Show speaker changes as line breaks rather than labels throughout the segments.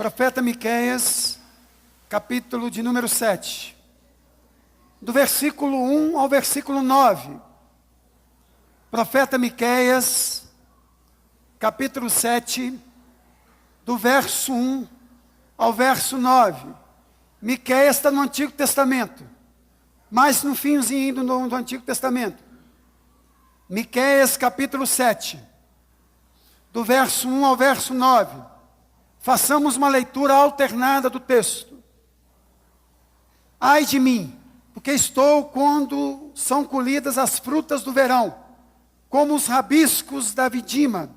Profeta Miqueias, capítulo de número 7, do versículo 1 ao versículo 9. Profeta Miqueias, capítulo 7, do verso 1 ao verso 9. Miqueias está no Antigo Testamento, mas no finzinho do Antigo Testamento. Miqueias, capítulo 7, do verso 1 ao verso 9. Façamos uma leitura alternada do texto. Ai de mim, porque estou quando são colhidas as frutas do verão, como os rabiscos da vidima.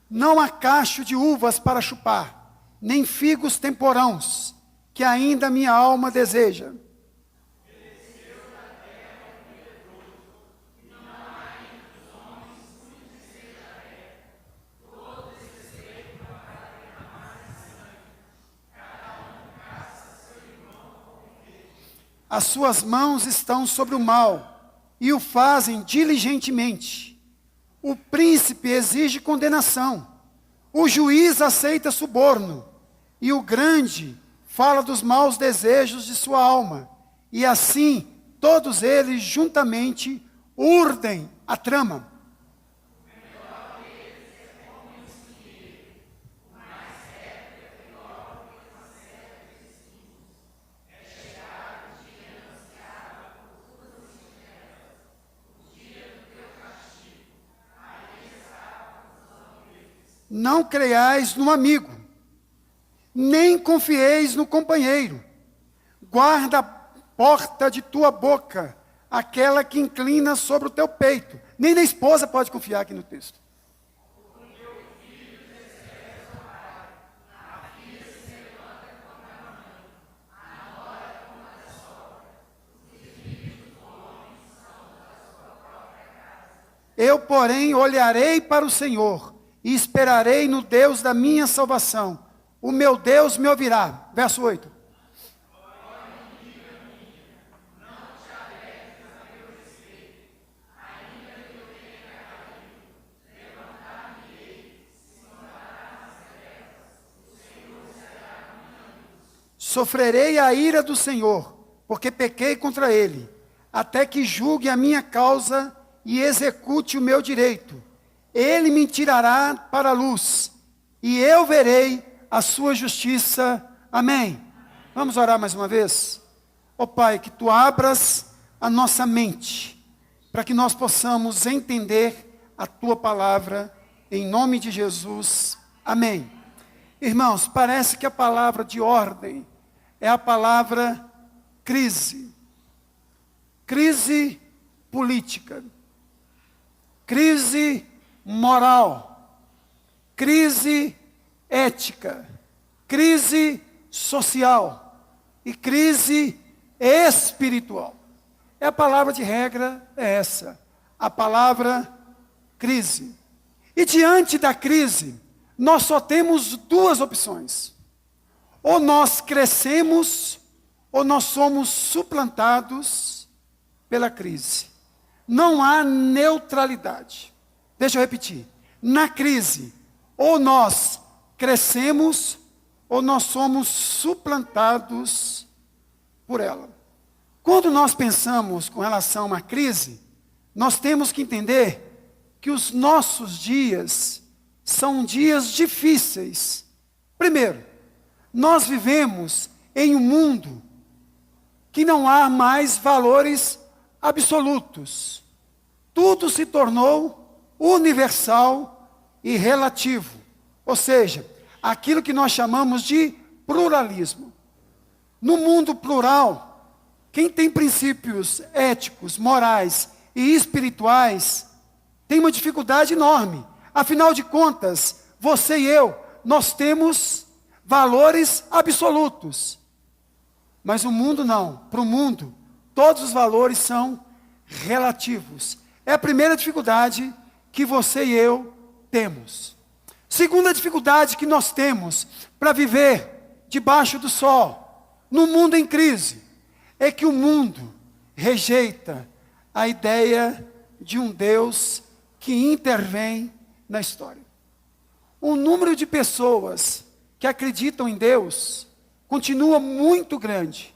Não há cacho de uvas para chupar, nem figos temporãos, que ainda minha alma deseja. As suas mãos estão sobre o mal, e o fazem diligentemente. O príncipe exige condenação, o juiz aceita suborno, e o grande fala dos maus desejos de sua alma, e assim todos eles juntamente urdem a trama. Não creiais no amigo, nem confieis no companheiro. Guarda a porta de tua boca, aquela que inclina sobre o teu peito. Nem na esposa pode confiar aqui no texto. Eu, porém, olharei para o Senhor e esperarei no Deus da minha salvação. O meu Deus me ouvirá. Verso 8. Sofrerei a ira do Senhor, porque pequei contra ele, até que julgue a minha causa e execute o meu direito. Ele me tirará para a luz, e eu verei a sua justiça. Amém. Vamos orar mais uma vez? Ó Pai, que Tu abras a nossa mente, para que nós possamos entender a Tua palavra, em nome de Jesus. Amém. Irmãos, parece que a palavra de ordem é a palavra crise. Crise política. Crise moral, crise ética, crise social e crise espiritual. A palavra de regra é essa, a palavra crise. E diante da crise, nós só temos duas opções. Ou nós crescemos, ou nós somos suplantados pela crise. Não há neutralidade. Deixa eu repetir. Na crise, ou nós crescemos, ou nós somos suplantados por ela. Quando nós pensamos com relação à crise, nós temos que entender que os nossos dias são dias difíceis. Primeiro, nós vivemos em um mundo que não há mais valores absolutos. Tudo se tornou universal e relativo. Ou seja, aquilo que nós chamamos de pluralismo. No mundo plural, quem tem princípios éticos, morais e espirituais, tem uma dificuldade enorme. Afinal de contas, você e eu, nós temos valores absolutos. Mas o mundo não. Para o mundo, todos os valores são relativos. É a primeira dificuldade que você e eu temos. Segunda dificuldade que nós temos para viver debaixo do sol, no mundo em crise, é que o mundo rejeita a ideia de um Deus que intervém na história. O número de pessoas que acreditam em Deus continua muito grande,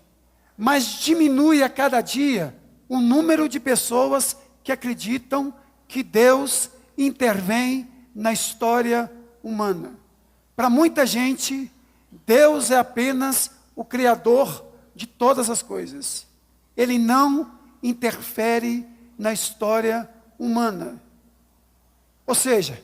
mas diminui a cada dia o número de pessoas que acreditam que Deus intervém na história humana. Para muita gente, Deus é apenas o Criador de todas as coisas. Ele não interfere na história humana. Ou seja,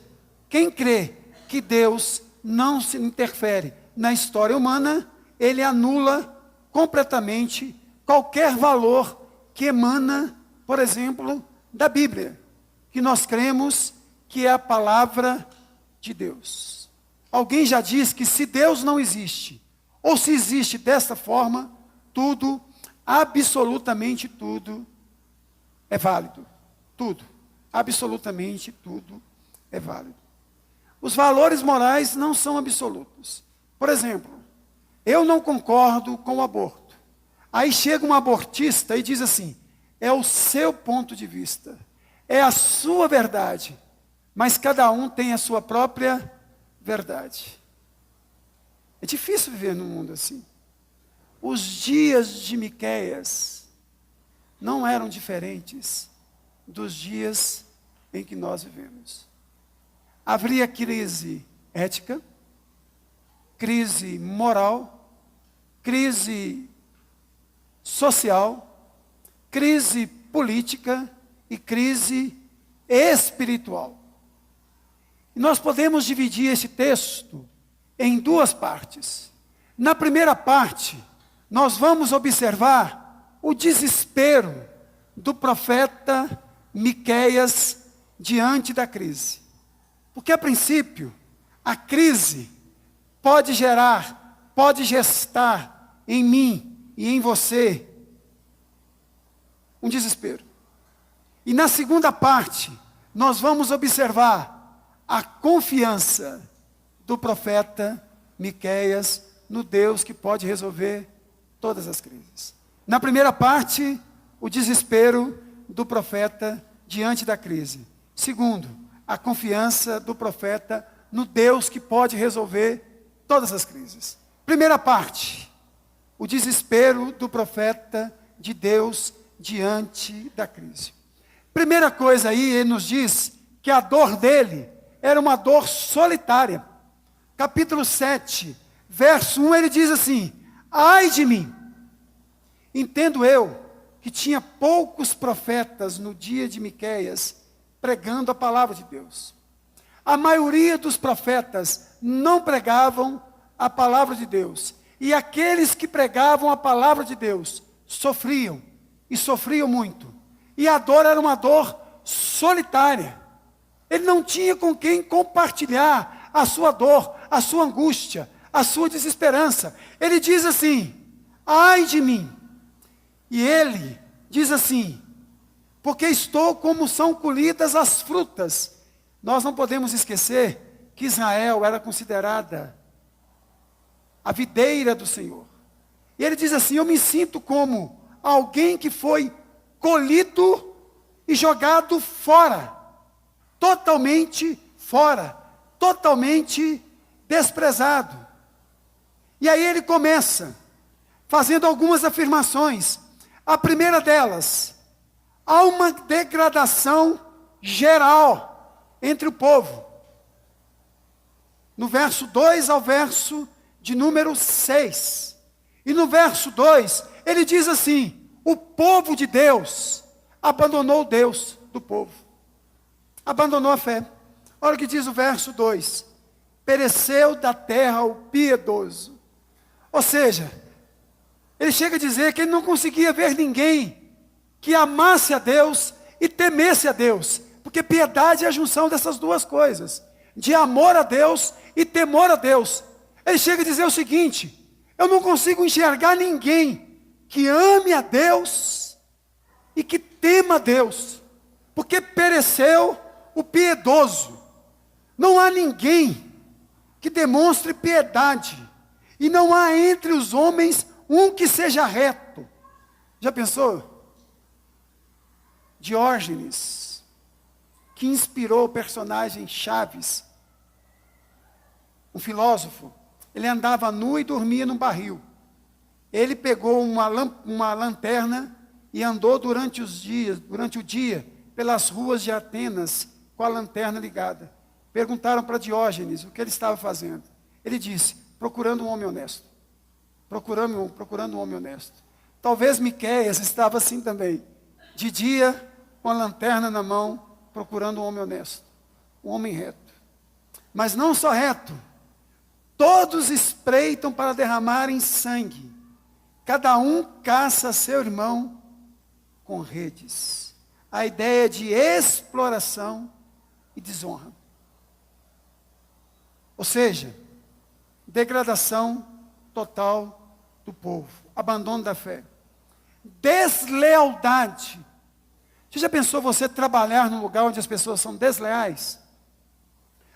quem crê que Deus não se interfere na história humana, ele anula completamente qualquer valor que emana, por exemplo, da Bíblia, que nós cremos que é a palavra de Deus. Alguém já disse que se Deus não existe, ou se existe desta forma, tudo, absolutamente tudo, é válido. Tudo, absolutamente tudo é válido. Os valores morais não são absolutos. Por exemplo, eu não concordo com o aborto. Aí chega um abortista e diz assim, é o seu ponto de vista, é a sua verdade, mas cada um tem a sua própria verdade. É difícil viver num mundo assim. Os dias de Miqueias não eram diferentes dos dias em que nós vivemos. Haveria crise ética, crise moral, crise social, crise política e crise espiritual. E nós podemos dividir esse texto em duas partes. Na primeira parte, nós vamos observar o desespero do profeta Miqueias diante da crise. Porque, a princípio, a crise pode gestar em mim e em você um desespero. E na segunda parte, nós vamos observar a confiança do profeta Miqueias no Deus que pode resolver todas as crises. Na primeira parte, o desespero do profeta diante da crise. Segundo, a confiança do profeta no Deus que pode resolver todas as crises. Primeira parte, o desespero do profeta de Deus diante da crise. Primeira coisa aí, ele nos diz que a dor dele era uma dor solitária. Capítulo 7, verso 1, ele diz assim, ai de mim, entendo eu que tinha poucos profetas no dia de Miqueias pregando a palavra de Deus. A maioria dos profetas não pregavam a palavra de Deus. E aqueles que pregavam a palavra de Deus sofriam, e sofriam muito. E a dor era uma dor solitária. Ele não tinha com quem compartilhar a sua dor, a sua angústia, a sua desesperança. Ele diz assim, ai de mim. E ele diz assim, porque estou como são colhidas as frutas. Nós não podemos esquecer que Israel era considerada a videira do Senhor. E ele diz assim, eu me sinto como alguém que foi colhido e jogado fora. Totalmente fora. Totalmente desprezado. E aí ele começa fazendo algumas afirmações. A primeira delas, há uma degradação geral entre o povo. No verso 2 ao verso de número 6. E no verso 2, ele diz assim, o povo de Deus abandonou o Deus do povo. Abandonou a fé. Olha o que diz o verso 2. Pereceu da terra o piedoso. Ou seja, ele chega a dizer que ele não conseguia ver ninguém que amasse a Deus e temesse a Deus. Porque piedade é a junção dessas duas coisas. De amor a Deus e temor a Deus. Ele chega a dizer o seguinte, eu não consigo enxergar ninguém que ame a Deus e que tema a Deus. Porque pereceu o piedoso. Não há ninguém que demonstre piedade. E não há entre os homens um que seja reto. Já pensou? Diógenes, que inspirou o personagem Chaves, um filósofo, Ele andava nu e dormia num barril. Ele pegou uma lanterna e andou durante o dia, pelas ruas de Atenas, com a lanterna ligada. Perguntaram para Diógenes o que ele estava fazendo. Ele disse, procurando um homem honesto. Procurando um homem honesto. Talvez Miqueias estava assim também. De dia, com a lanterna na mão, procurando um homem honesto. Um homem reto. Mas não só reto. Todos espreitam para derramarem sangue. Cada um caça seu irmão com redes. A ideia de exploração e desonra. Ou seja, degradação total do povo. Abandono da fé. Deslealdade. Você já pensou você trabalhar num lugar onde as pessoas são desleais?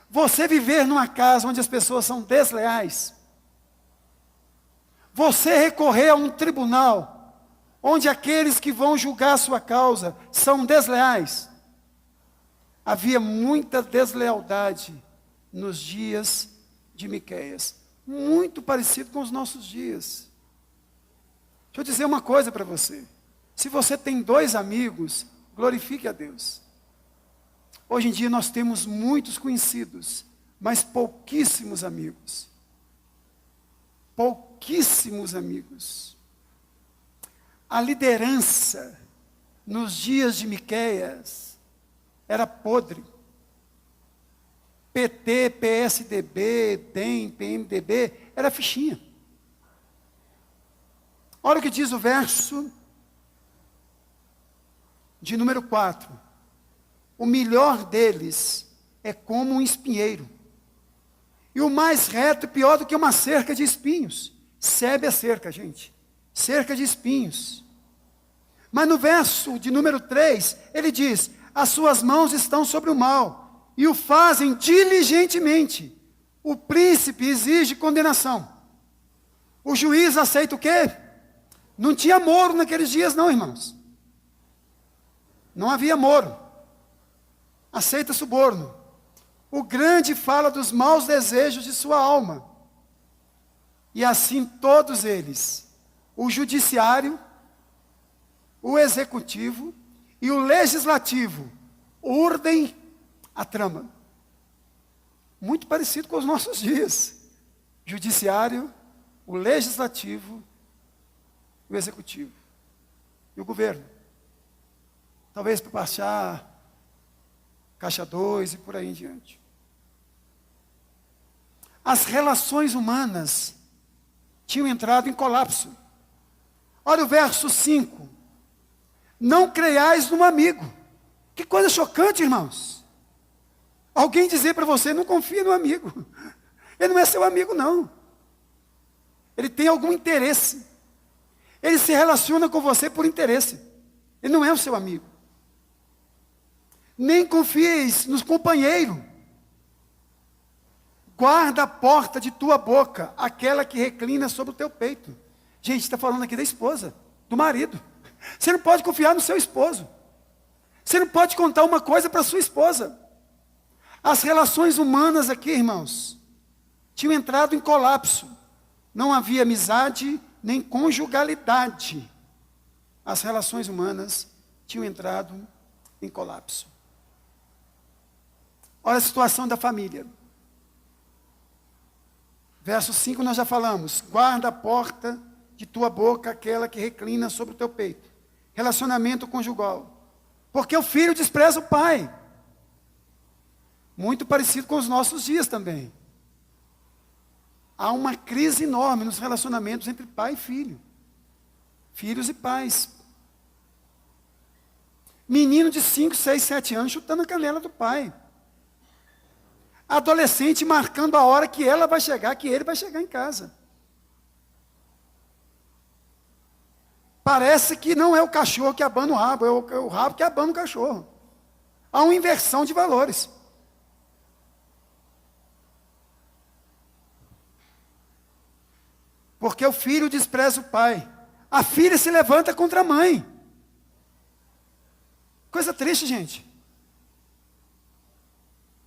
Você viver numa casa onde as pessoas são desleais? Você recorrer a um tribunal onde aqueles que vão julgar a sua causa são desleais? Havia muita deslealdade nos dias de Miqueias. Muito parecido com os nossos dias. Deixa eu dizer uma coisa para você. Se você tem 2 amigos, glorifique a Deus. Hoje em dia nós temos muitos conhecidos, mas pouquíssimos amigos. Pouquíssimos amigos. A liderança nos dias de Miqueias era podre. PT, PSDB, DEM, PMDB, era fichinha. Olha o que diz o verso de número 4. O melhor deles é como um espinheiro. E o mais reto é pior do que uma cerca de espinhos. Sebe a cerca, gente. Cerca de espinhos. Mas no verso de número 3, ele diz, as suas mãos estão sobre o mal, e o fazem diligentemente. O príncipe exige condenação. O juiz aceita o quê? Não tinha moro naqueles dias não, irmãos. Não havia moro. Aceita suborno. O grande fala dos maus desejos de sua alma. E assim todos eles, o judiciário, o executivo e o legislativo, urdem a trama. Muito parecido com os nossos dias. Judiciário, o legislativo, o executivo e o governo. Talvez para baixar Caixa 2 e por aí em diante. As relações humanas tinham entrado em colapso. Olha o verso 5. Não creiais no amigo. Que coisa chocante, irmãos. Alguém dizer para você, não confia no amigo. Ele não é seu amigo, não. Ele tem algum interesse. Ele se relaciona com você por interesse. Ele não é o seu amigo. Nem confieis nos companheiros. Guarda a porta de tua boca, aquela que reclina sobre o teu peito. Gente, está falando aqui da esposa, do marido. Você não pode confiar no seu esposo. Você não pode contar uma coisa para sua esposa. As relações humanas aqui, irmãos, tinham entrado em colapso. Não havia amizade, nem conjugalidade. As relações humanas tinham entrado em colapso. Olha a situação da família. Verso 5 nós já falamos. Guarda a porta de tua boca, aquela que reclina sobre o teu peito. Relacionamento conjugal. Porque o filho despreza o pai. Muito parecido com os nossos dias também. Há uma crise enorme nos relacionamentos entre pai e filho. Filhos e pais. Menino de 5, 6, 7 anos chutando a canela do pai. Adolescente marcando a hora que ela vai chegar, que ele vai chegar em casa. Parece que não é o cachorro que abana o rabo, é o rabo que abana o cachorro. Há uma inversão de valores. Porque o filho despreza o pai. A filha se levanta contra a mãe. Coisa triste, gente.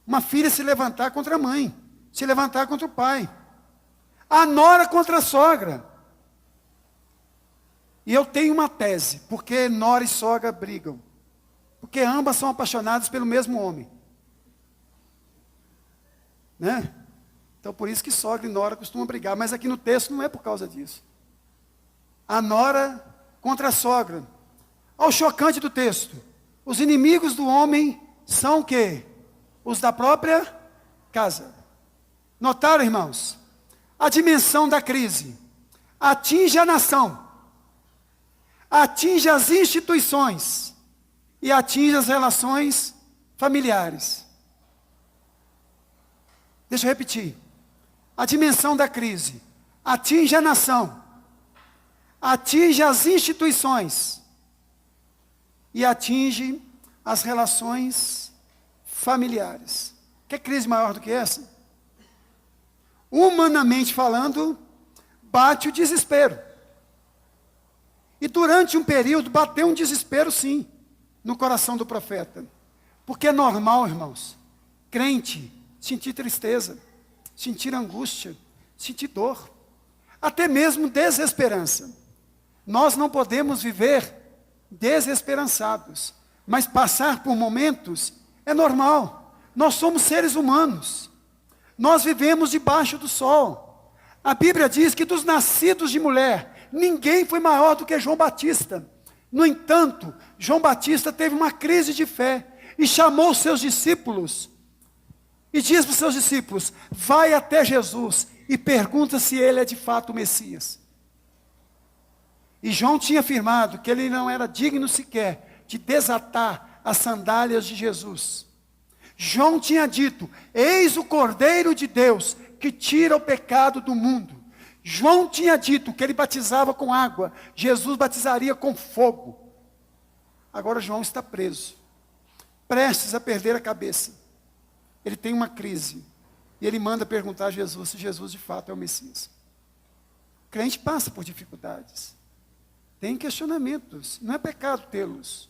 Uma filha se levantar contra a mãe, se levantar contra o pai. A nora contra a sogra. E eu tenho uma tese, porque nora e sogra brigam. Porque ambas são apaixonadas pelo mesmo homem. Né? Então por isso que sogra e nora costumam brigar. Mas aqui no texto não é por causa disso. A nora contra a sogra. Olha o chocante do texto. Os inimigos do homem são o quê? Os da própria casa. Notaram, irmãos? A dimensão da crise atinge a nação, atinge as instituições e atinge as relações familiares. Deixa eu repetir. A dimensão da crise atinge a nação, atinge as instituições e atinge as relações familiares. Quer crise maior do que essa? Humanamente falando, bate o desespero. E durante um período bateu um desespero, sim, no coração do profeta. Porque é normal, irmãos, crente sentir tristeza, sentir angústia, sentir dor, até mesmo desesperança. Nós não podemos viver desesperançados, mas passar por momentos é normal. Nós somos seres humanos. Nós vivemos debaixo do sol. A Bíblia diz que dos nascidos de mulher, ninguém foi maior do que João Batista. No entanto, João Batista teve uma crise de fé e chamou os seus discípulos e diz para os seus discípulos: vai até Jesus e pergunta se ele é de fato o Messias. E João tinha afirmado que ele não era digno sequer de desatar as sandálias de Jesus. João tinha dito: eis o Cordeiro de Deus que tira o pecado do mundo. João tinha dito que ele batizava com água, Jesus batizaria com fogo. Agora João está preso, prestes a perder a cabeça. Ele tem uma crise, e ele manda perguntar a Jesus se Jesus de fato é o Messias. O crente passa por dificuldades, tem questionamentos, não é pecado tê-los.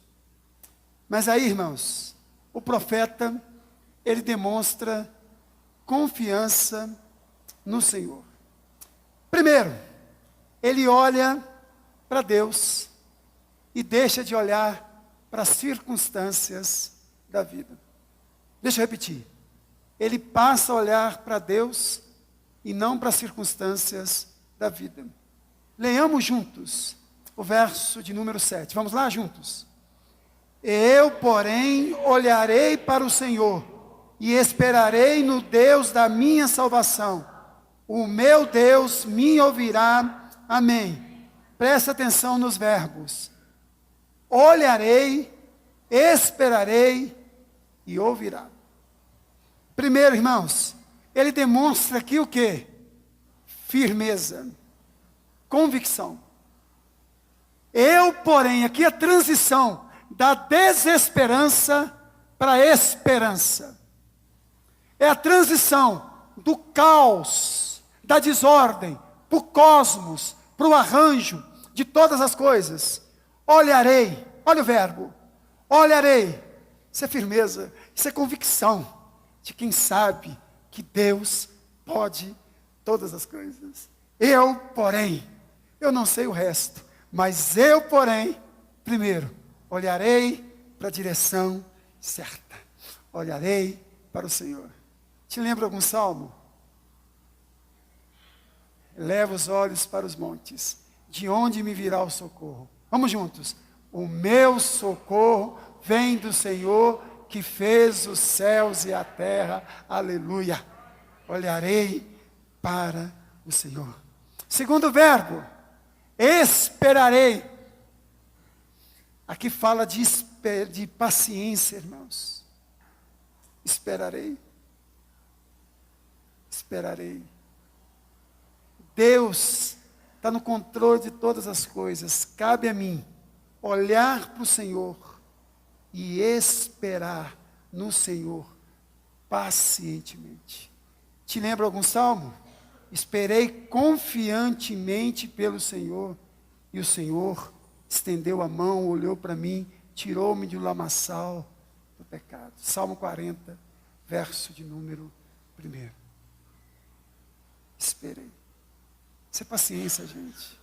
Mas aí, irmãos, o profeta, ele demonstra confiança no Senhor. Primeiro, ele olha para Deus e deixa de olhar para as circunstâncias da vida. Deixa eu repetir. Ele passa a olhar para Deus e não para as circunstâncias da vida. Leiamos juntos o verso de número 7. Vamos lá juntos. Eu, porém, olharei para o Senhor e esperarei no Deus da minha salvação. O meu Deus me ouvirá. Amém. Presta atenção nos verbos. Olharei, esperarei e ouvirá. Primeiro, irmãos, ele demonstra aqui o quê? Firmeza, convicção. Eu, porém, aqui a transição da desesperança para a esperança. É a transição do caos, da desordem, para o cosmos, para o arranjo de todas as coisas. Olharei, olha o verbo, olharei. Isso é firmeza, isso é convicção de quem sabe que Deus pode todas as coisas. Eu, porém, eu não sei o resto, mas eu, porém, primeiro, olharei para a direção certa. Olharei para o Senhor. Te lembra algum salmo? Leva os olhos para os montes. De onde me virá o socorro? Vamos juntos. O meu socorro vem do Senhor, que fez os céus e a terra. Aleluia. Olharei para o Senhor. Segundo verbo, esperarei. Aqui fala de paciência, irmãos. Esperarei. Esperarei. Deus está no controle de todas as coisas. Cabe a mim olhar para o Senhor e esperar no Senhor pacientemente. Te lembra algum salmo? Esperei confiantemente pelo Senhor, e o Senhor estendeu a mão, olhou para mim, tirou-me de um lamaçal do pecado. Salmo 40, verso de número 1. Esperei. Isso é paciência, gente.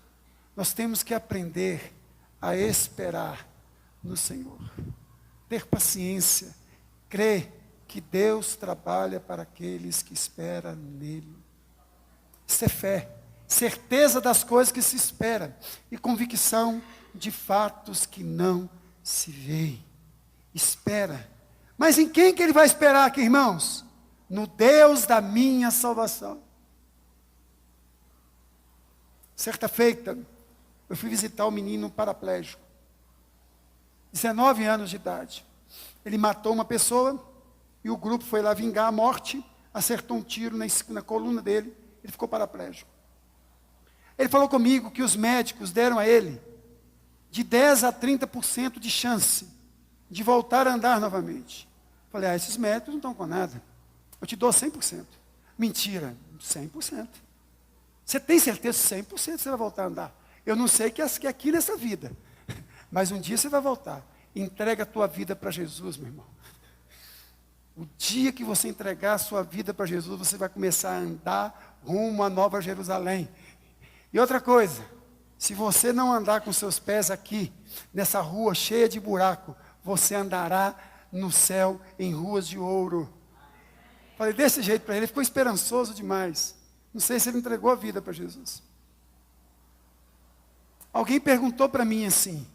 Nós temos que aprender a esperar no Senhor. Ter paciência. Crer que Deus trabalha para aqueles que esperam nele. Isso é fé. Certeza das coisas que se espera. E convicção de fatos que não se veem. Espera. Mas em quem que ele vai esperar aqui, irmãos? No Deus da minha salvação. Certa feita, eu fui visitar um menino paraplégico. 19 anos de idade. Ele matou uma pessoa e o grupo foi lá vingar a morte, acertou um tiro na coluna dele, ele ficou paraplégico. Ele falou comigo que os médicos deram a ele de 10 a 30% de chance de voltar a andar novamente. Falei, esses médicos não estão com nada. Eu te dou 100%. Mentira, 100%. Você tem certeza 100% que você vai voltar a andar? Eu não sei que é aqui nessa vida, mas um dia você vai voltar. Entrega a tua vida para Jesus, meu irmão. O dia que você entregar a sua vida para Jesus, você vai começar a andar rumo à Nova Jerusalém. E outra coisa, se você não andar com seus pés aqui, nessa rua cheia de buraco, você andará no céu em ruas de ouro. Falei desse jeito para ele, ele ficou esperançoso demais. Não sei se ele entregou a vida para Jesus. Alguém perguntou para mim assim,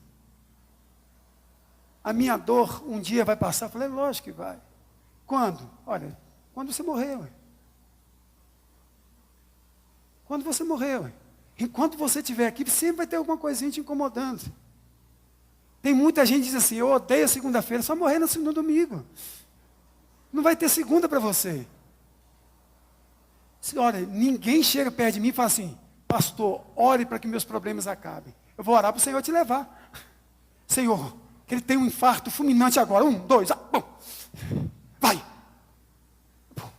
a minha dor um dia vai passar? Eu falei, lógico que vai. Quando? Olha, quando você morrer, ué. Quando você morrer, ué. Enquanto você estiver aqui, sempre vai ter alguma coisinha te incomodando. Tem muita gente que diz assim, eu odeio a segunda-feira, só morrer no domingo. Não vai ter segunda para você. Olha, ninguém chega perto de mim e fala assim, pastor, ore para que meus problemas acabem. Eu vou orar para o Senhor te levar. Senhor, que ele tenha um infarto fulminante agora. 1, 2, bom. Vai. Bom,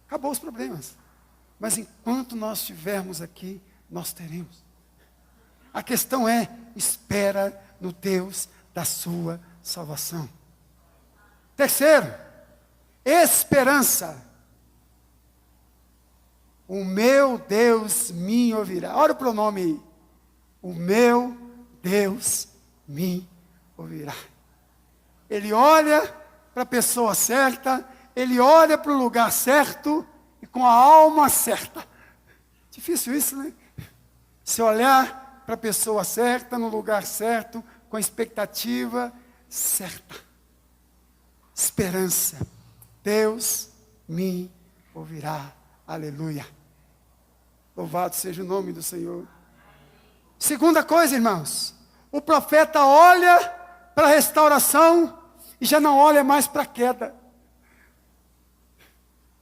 acabou os problemas. Mas enquanto nós estivermos aqui, nós teremos. A questão é, espera no Deus da sua salvação. Terceiro, esperança. O meu Deus me ouvirá. Olha o pronome aí. O meu Deus me ouvirá. Ele olha para a pessoa certa, ele olha para o lugar certo e com a alma certa. Difícil isso, né? Se olhar para a pessoa certa, no lugar certo, com a expectativa certa. Esperança. Deus me ouvirá. Aleluia. Louvado seja o nome do Senhor. Segunda coisa, irmãos. O profeta olha para a restauração e já não olha mais para a queda.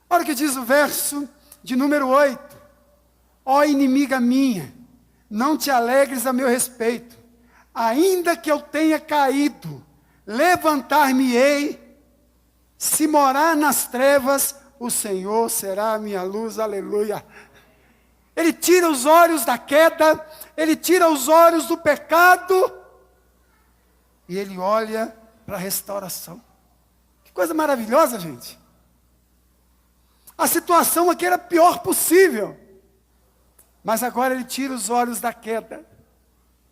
Olha o que diz o verso de número 8. Ó inimiga minha, não te alegres a meu respeito. Ainda que eu tenha caído, levantar-me-ei. Se morar nas trevas, o Senhor será a minha luz, aleluia. Ele tira os olhos da queda, ele tira os olhos do pecado, e ele olha para a restauração. Que coisa maravilhosa, gente. A situação aqui era a pior possível, mas agora ele tira os olhos da queda,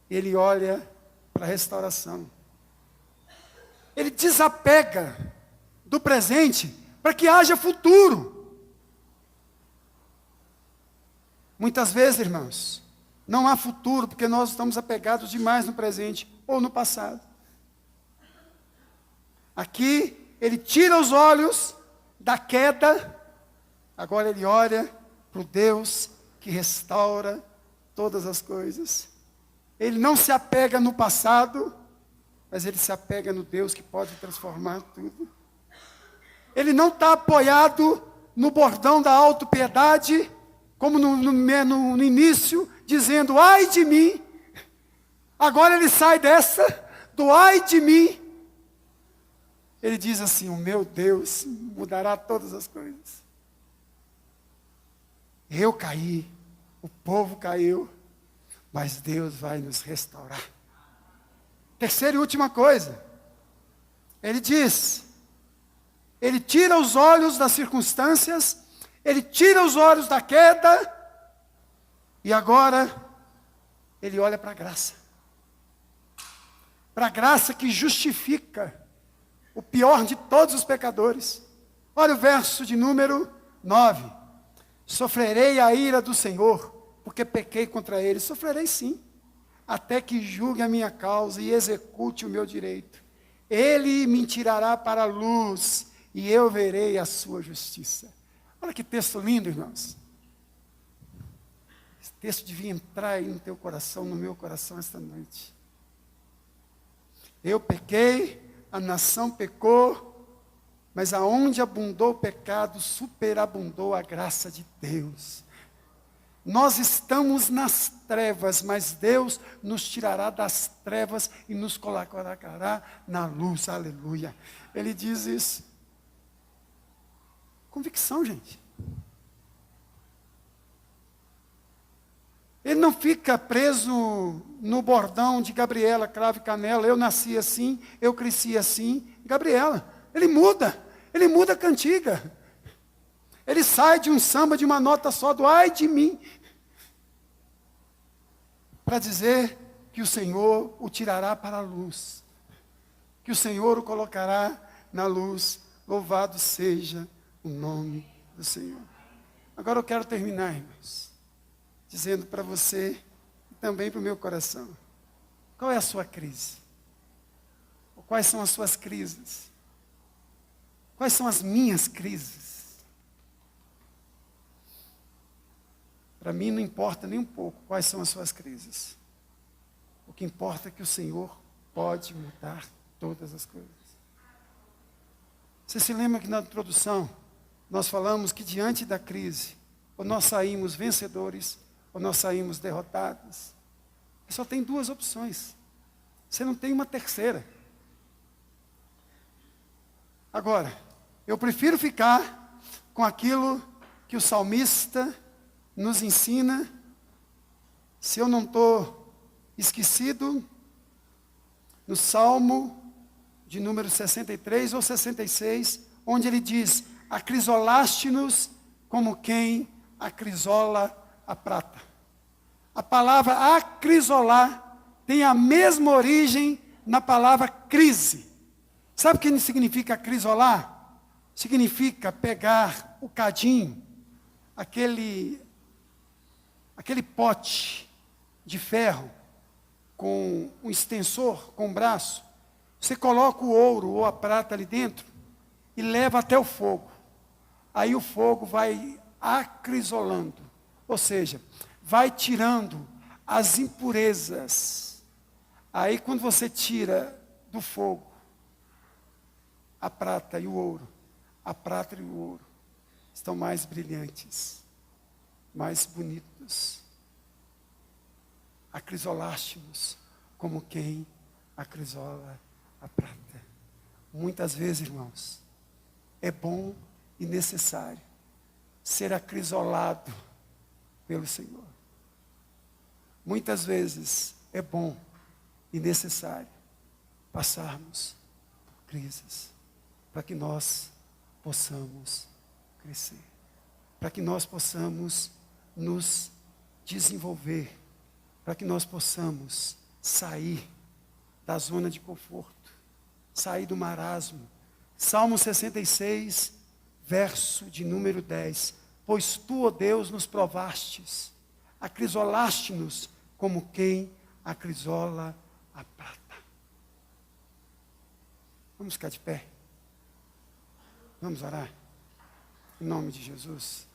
e ele olha para a restauração. Ele desapega do presente, para que haja futuro. Muitas vezes, irmãos, não há futuro, porque nós estamos apegados demais no presente, ou no passado. Aqui, ele tira os olhos da queda, agora ele olha para o Deus que restaura todas as coisas. Ele não se apega no passado, mas ele se apega no Deus que pode transformar tudo. Ele não está apoiado no bordão da autopiedade, como no início, dizendo, ai de mim. Agora ele sai dessa, do ai de mim. Ele diz assim, o meu Deus mudará todas as coisas. Eu caí, o povo caiu, mas Deus vai nos restaurar. Terceira e última coisa, ele diz, ele tira os olhos das circunstâncias, ele tira os olhos da queda, E agora, ele olha para a graça. Para a graça que justifica o pior de todos os pecadores. Olha o verso de número 9. Sofrerei a ira do Senhor, porque pequei contra ele. Sofrerei sim, até que julgue a minha causa e execute o meu direito. Ele me tirará para a luz, e eu verei a sua justiça. Olha que texto lindo, irmãos. Esse texto devia entrar aí no teu coração, no meu coração esta noite. Eu pequei, a nação pecou, mas aonde abundou o pecado, superabundou a graça de Deus. Nós estamos nas trevas, mas Deus nos tirará das trevas e nos colocará na luz, aleluia. Ele diz isso. Convicção, gente. Ele não fica preso no bordão de Gabriela, cravo e canela. Eu nasci assim, eu cresci assim. Gabriela, ele muda a cantiga. Ele sai de um samba de uma nota só, do ai de mim, para dizer que o Senhor o tirará para a luz, que o Senhor o colocará na luz. Louvado seja o nome do Senhor. Agora eu quero terminar, irmãos, dizendo para você e também para o meu coração: qual é a sua crise? Ou quais são as suas crises? Quais são as minhas crises? Para mim não importa nem um pouco quais são as suas crises. O que importa é que o Senhor pode mudar todas as coisas. Você se lembra que na introdução nós falamos que diante da crise, ou nós saímos vencedores, ou nós saímos derrotados. Só tem duas opções. Você não tem uma terceira. Agora, eu prefiro ficar com aquilo que o salmista nos ensina, se eu não estou esquecido, no Salmo de número 63 ou 66, onde ele diz: acrisolaste-nos como quem acrisola a prata. A palavra acrisolar tem a mesma origem na palavra crise. Sabe o que significa acrisolar? Significa pegar o cadinho, aquele pote de ferro com um extensor, com um braço. Você coloca o ouro ou a prata ali dentro e leva até o fogo. Aí o fogo vai acrisolando, ou seja, vai tirando as impurezas. Aí quando você tira do fogo a prata e o ouro, a prata e o ouro estão mais brilhantes, mais bonitos. Acrisolaste-nos como quem acrisola a prata. Muitas vezes, irmãos, é bom e necessário ser acrisolado pelo Senhor. Muitas vezes é bom e necessário passarmos por crises, para que nós possamos crescer, para que nós possamos nos desenvolver, para que nós possamos sair da zona de conforto, sair do marasmo. Salmo 66, verso de número 10. Pois tu, ó Deus, nos provastes, acrisolaste-nos como quem acrisola a prata. Vamos ficar de pé. Vamos orar. Em nome de Jesus.